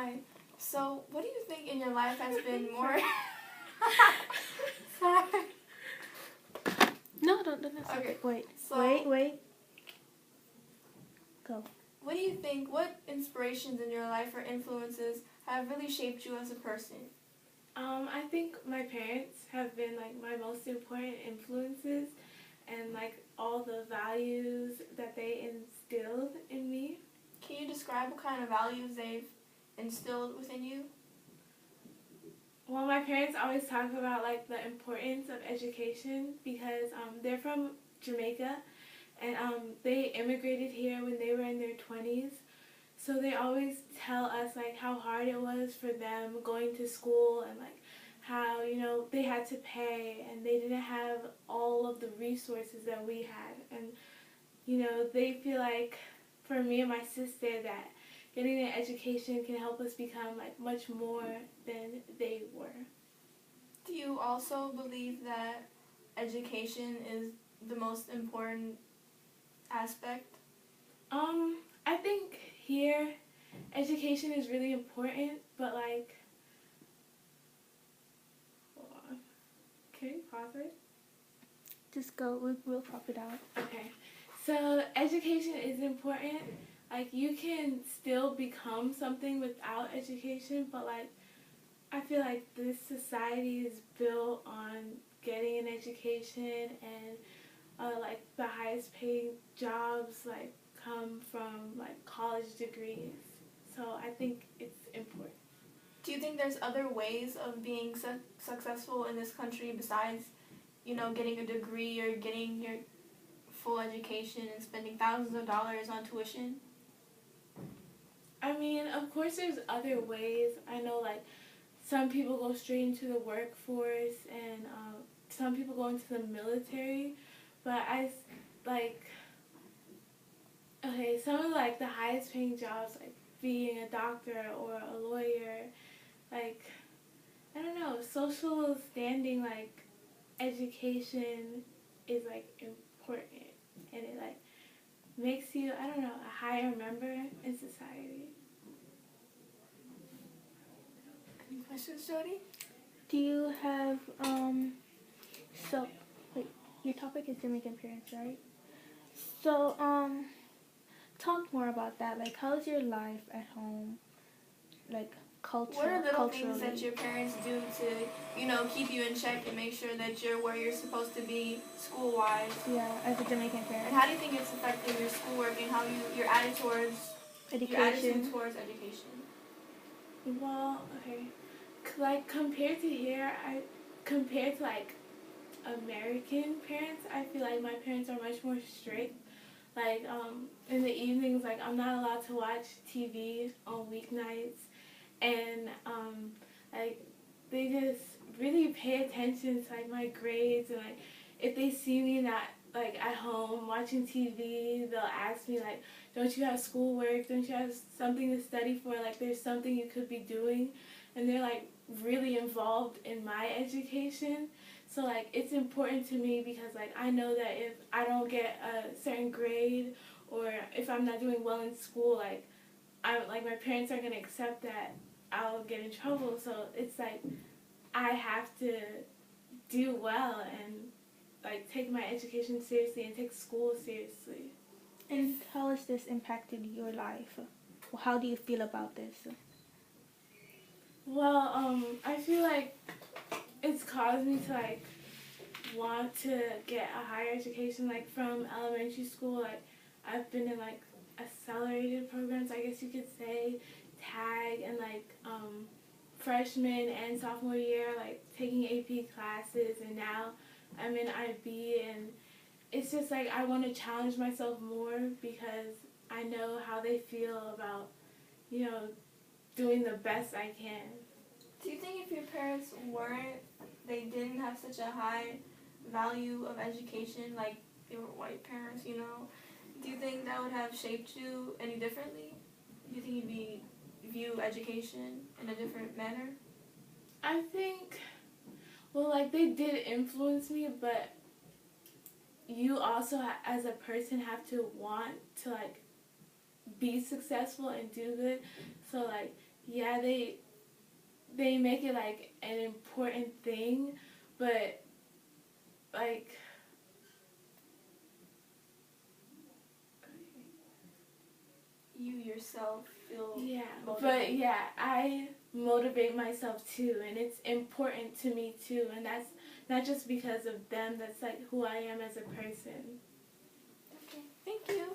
Hi. So, what do you think in your life has been more... Sorry. No, don't. Okay. Wait. So, Wait. Go. What do you think, what inspirations in your life or influences have really shaped you as a person? I think my parents have been like my most important influences and like all the values that they instilled in me. Can you describe what kind of values they've instilled within you? Well, my parents always talk about like the importance of education because they're from Jamaica and they immigrated here when they were in their 20s. So they always tell us like how hard it was for them going to school and like how, they had to pay and they didn't have all of the resources that we had. And, they feel like for me and my sister that getting an education can help us become like much more than they were. Do you also believe that education is the most important aspect? I think here education is really important, but like, hold on. Can you pause it? Just go. We'll pop it out. Okay. So education is important. Like you can still become something without education, but like I feel like this society is built on getting an education and like the highest paying jobs like come from like college degrees. So I think it's important. Do you think there's other ways of being successful in this country besides, getting a degree or getting your full education and spending thousands of dollars on tuition? I mean, of course there's other ways. I know like some people go straight into the workforce and some people go into the military, but some of like the highest paying jobs like being a doctor or a lawyer, like I don't know, social standing, like education is like important and it like makes you, I don't know, a higher member in society. Any questions, Jody? Do you have So, wait. Your topic is Jamaican parents, right? So talk more about that. Like, how's your life at home? Like, What are little things that culturally. your parents do to, keep you in check and make sure that you're where you're supposed to be school-wise? Yeah, as a Jamaican And parent. how do you think it's affecting your schoolwork and how your attitude Education. towards education? Well, okay, like compared to like American parents, I feel like my parents are much more strict. Like in the evenings, like I'm not allowed to watch TV on weeknights, and like they just really pay attention to like my grades and like if they see me not like at home watching TV, they'll ask me like, "Don't you have schoolwork? Don't you have something to study for? Like there's something you could be doing," and they're like really involved in my education. So like it's important to me because like I know that if I don't get a certain grade or if I'm not doing well in school, like my parents aren't gonna accept that I'll get in trouble. So it's like I have to do well and like take my education seriously and take school seriously. And how has this impacted your life? How do you feel about this? Well, I feel like it's caused me to like want to get a higher education. Like from elementary school, like I've been in like accelerated programs, I guess you could say, tag, and like freshman and sophomore year, like taking AP classes, and now I'm in IB, and it's just like I want to challenge myself more because I know how they feel about, doing the best I can. Do you think if your parents they didn't have such a high value of education, like they were white parents, do you think that would have shaped you any differently? Do you think you'd view education in a different manner? I think, well, like they did influence me, but you also, as a person, have to want to like be successful and do good. So like yeah, they make it like an important thing, but like You yourself feel yeah, motivated. but yeah, I motivate myself too, and it's important to me too, and that's not just because of them. That's like who I am as a person. Okay, thank you.